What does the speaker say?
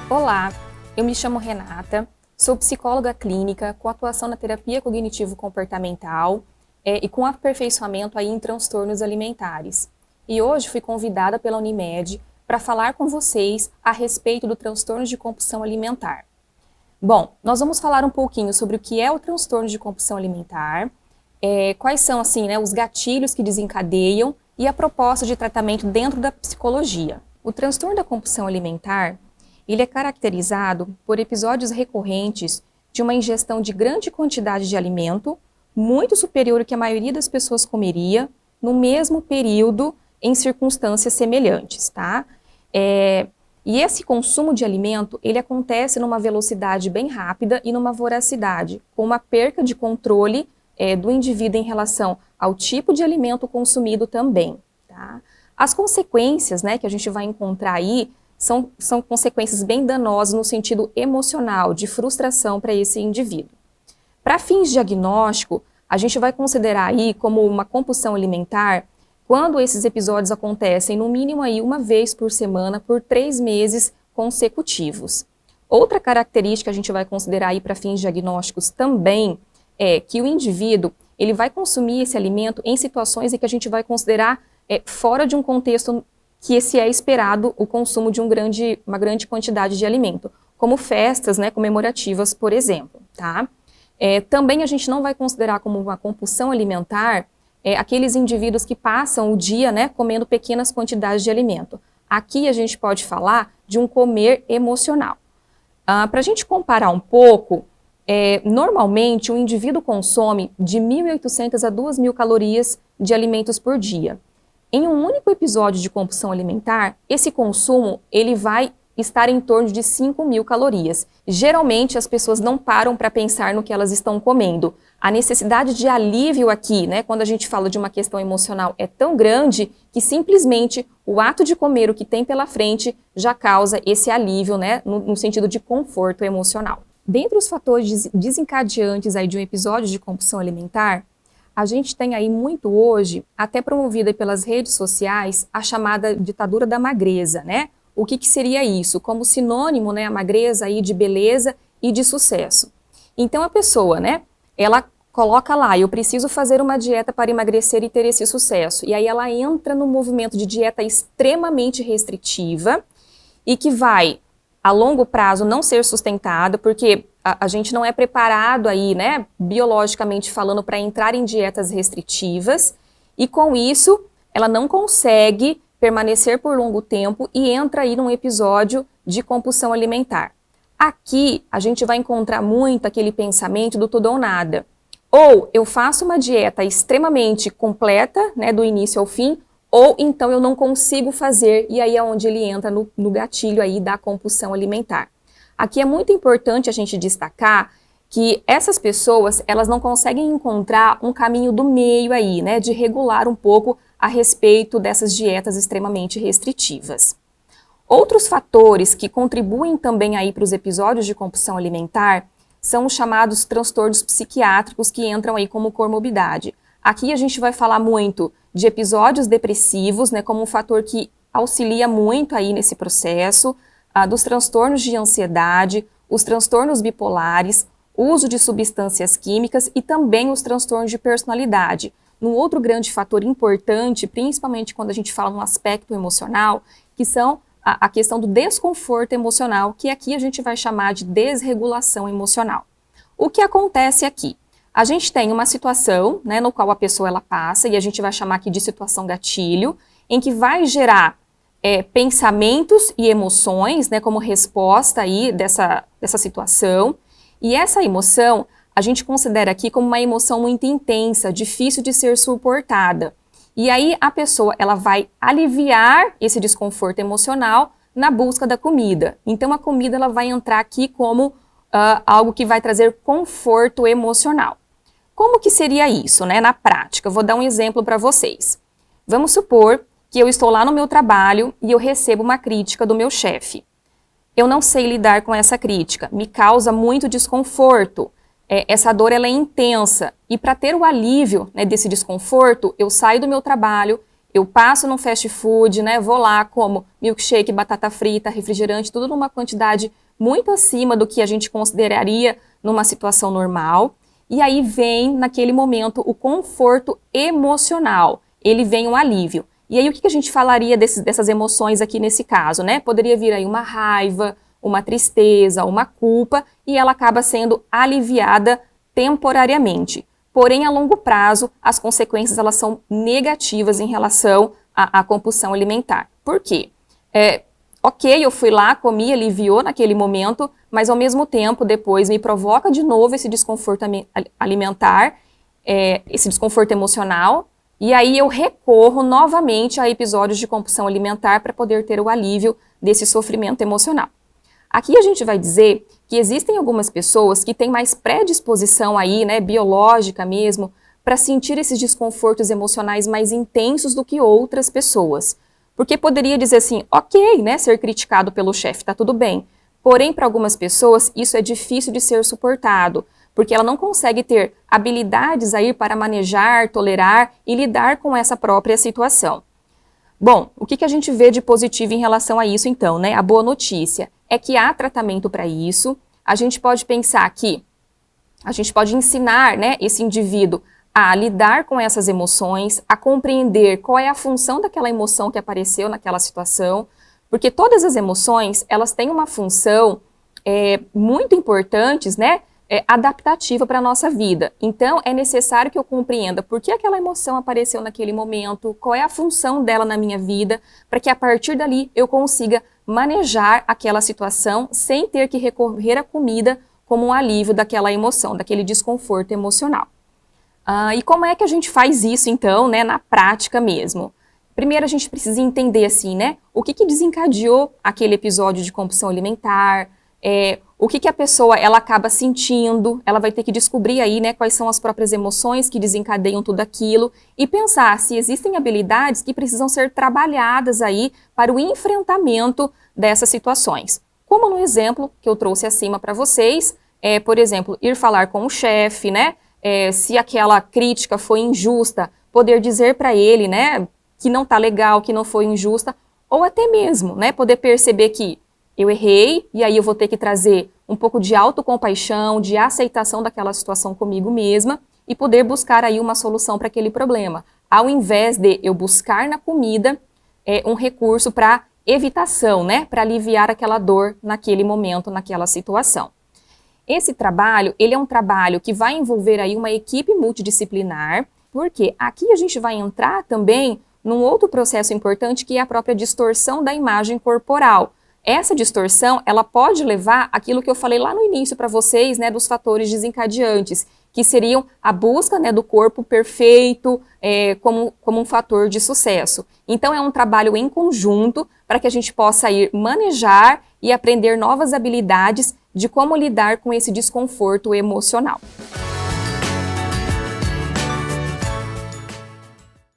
Olá, eu me chamo Renata, sou psicóloga clínica com atuação na terapia cognitivo-comportamental e com aperfeiçoamento aí em transtornos alimentares. E hoje fui convidada pela Unimed para falar com vocês a respeito do transtorno de compulsão alimentar. Bom, nós vamos falar um pouquinho sobre o que é o transtorno de compulsão alimentar, quais são assim, os gatilhos que desencadeiam e a proposta de tratamento dentro da psicologia. O transtorno da compulsão alimentar, ele é caracterizado por episódios recorrentes de uma ingestão de grande quantidade de alimento, muito superior ao que a maioria das pessoas comeria, no mesmo período, em circunstâncias semelhantes, tá? E esse consumo de alimento, ele acontece numa velocidade bem rápida e numa voracidade, com uma perca de controle do indivíduo em relação ao tipo de alimento consumido também, tá? As consequências, que a gente vai encontrar aí, são consequências bem danosas no sentido emocional, de frustração para esse indivíduo. Para fins de diagnóstico, a gente vai considerar aí como uma compulsão alimentar quando esses episódios acontecem no mínimo aí uma vez por semana por 3 meses consecutivos. Outra característica que a gente vai considerar aí para fins diagnósticos também é que o indivíduo ele vai consumir esse alimento em situações em que a gente vai considerar fora de um contexto que esse é esperado o consumo de uma grande quantidade de alimento, como festas comemorativas, por exemplo, tá? Também a gente não vai considerar como uma compulsão alimentar aqueles indivíduos que passam o dia comendo pequenas quantidades de alimento. Aqui a gente pode falar de um comer emocional. Para a gente comparar um pouco, normalmente um indivíduo consome de 1.800 a 2.000 calorias de alimentos por dia. Em um único episódio de compulsão alimentar, esse consumo ele vai estar em torno de 5.000 calorias. Geralmente as pessoas não param para pensar no que elas estão comendo. A necessidade de alívio aqui, quando a gente fala de uma questão emocional, é tão grande que simplesmente o ato de comer o que tem pela frente já causa esse alívio, no sentido de conforto emocional. Dentre os fatores desencadeantes aí de um episódio de compulsão alimentar, a gente tem aí muito hoje, até promovida pelas redes sociais, a chamada ditadura da magreza, O que seria isso? Como sinônimo, a magreza aí de beleza e de sucesso. Então a pessoa, ela coloca lá, eu preciso fazer uma dieta para emagrecer e ter esse sucesso. E aí ela entra no movimento de dieta extremamente restritiva e que vai, a longo prazo, não ser sustentada, porque a gente não é preparado aí, biologicamente falando, para entrar em dietas restritivas, e com isso, ela não consegue permanecer por longo tempo e entra aí num episódio de compulsão alimentar. Aqui, a gente vai encontrar muito aquele pensamento do tudo ou nada. Ou eu faço uma dieta extremamente completa, do início ao fim, ou então eu não consigo fazer, e aí é onde ele entra no gatilho aí da compulsão alimentar. Aqui é muito importante a gente destacar que essas pessoas, elas não conseguem encontrar um caminho do meio aí, de regular um pouco a respeito dessas dietas extremamente restritivas. Outros fatores que contribuem também aí para os episódios de compulsão alimentar são os chamados transtornos psiquiátricos que entram aí como comorbidade. Aqui a gente vai falar muito de episódios depressivos, como um fator que auxilia muito aí nesse processo, dos transtornos de ansiedade, os transtornos bipolares, uso de substâncias químicas e também os transtornos de personalidade. Um outro grande fator importante, principalmente quando a gente fala no aspecto emocional, que são a questão do desconforto emocional, que aqui a gente vai chamar de desregulação emocional. O que acontece aqui? A gente tem uma situação, no qual a pessoa ela passa, e a gente vai chamar aqui de situação gatilho, em que vai gerar pensamentos e emoções, como resposta aí dessa situação, e essa emoção a gente considera aqui como uma emoção muito intensa, difícil de ser suportada. E aí a pessoa ela vai aliviar esse desconforto emocional na busca da comida. Então a comida ela vai entrar aqui como algo que vai trazer conforto emocional. Como que seria isso, na prática? Eu vou dar um exemplo para vocês. Vamos supor que eu estou lá no meu trabalho e eu recebo uma crítica do meu chefe. Eu não sei lidar com essa crítica, me causa muito desconforto, essa dor ela é intensa, e para ter o alívio desse desconforto, eu saio do meu trabalho, Eu passo num fast food, né, vou lá, como milkshake, batata frita, refrigerante, tudo numa quantidade muito acima do que a gente consideraria numa situação normal. E aí vem, naquele momento, o conforto emocional, ele vem um alívio. E aí o que a gente falaria dessas emoções aqui nesse caso, né? Poderia vir aí uma raiva, uma tristeza, uma culpa, e ela acaba sendo aliviada temporariamente. Porém, a longo prazo, as consequências elas são negativas em relação à compulsão alimentar. Por quê? Ok, eu fui lá, comi, aliviou naquele momento, mas ao mesmo tempo, depois me provoca de novo esse desconforto alimentar, esse desconforto emocional, e aí eu recorro novamente a episódios de compulsão alimentar para poder ter o alívio desse sofrimento emocional. Aqui a gente vai dizer que existem algumas pessoas que têm mais predisposição aí, né, biológica mesmo, para sentir esses desconfortos emocionais mais intensos do que outras pessoas. Porque poderia dizer assim, ok, né, ser criticado pelo chefe, tá tudo bem. Porém, para algumas pessoas, isso é difícil de ser suportado, porque ela não consegue ter habilidades aí para manejar, tolerar e lidar com essa própria situação. Bom, o que a gente vê de positivo em relação a isso, então, né? A boa notícia é que há tratamento para isso. A gente pode pensar que a gente pode ensinar, né, esse indivíduo a lidar com essas emoções, a compreender qual é a função daquela emoção que apareceu naquela situação, porque todas as emoções, elas têm uma função muito importante, né, adaptativa para a nossa vida. Então, é necessário que eu compreenda por que aquela emoção apareceu naquele momento, qual é a função dela na minha vida, para que a partir dali eu consiga manejar aquela situação sem ter que recorrer à comida como um alívio daquela emoção, daquele desconforto emocional. E como é que a gente faz isso, então, né, na prática mesmo? Primeiro, a gente precisa entender, assim, né, o que desencadeou aquele episódio de compulsão alimentar, o que a pessoa ela acaba sentindo, ela vai ter que descobrir aí, né, quais são as próprias emoções que desencadeiam tudo aquilo e pensar se existem habilidades que precisam ser trabalhadas aí para o enfrentamento dessas situações. Como no exemplo que eu trouxe acima para vocês, por exemplo, ir falar com o chefe, né, se aquela crítica foi injusta, poder dizer para ele, né, que não está legal, que não foi injusta, ou até mesmo, né, poder perceber que eu errei, e aí eu vou ter que trazer um pouco de autocompaixão, de aceitação daquela situação comigo mesma, e poder buscar aí uma solução para aquele problema. Ao invés de eu buscar na comida um recurso para evitação, né, para aliviar aquela dor naquele momento, naquela situação. Esse trabalho, ele é um trabalho que vai envolver aí uma equipe multidisciplinar, porque aqui a gente vai entrar também num outro processo importante que é a própria distorção da imagem corporal. Essa distorção, ela pode levar aquilo que eu falei lá no início para vocês, né, dos fatores desencadeantes, que seriam a busca, né, do corpo perfeito como um fator de sucesso. Então é um trabalho em conjunto para que a gente possa ir manejar e aprender novas habilidades de como lidar com esse desconforto emocional.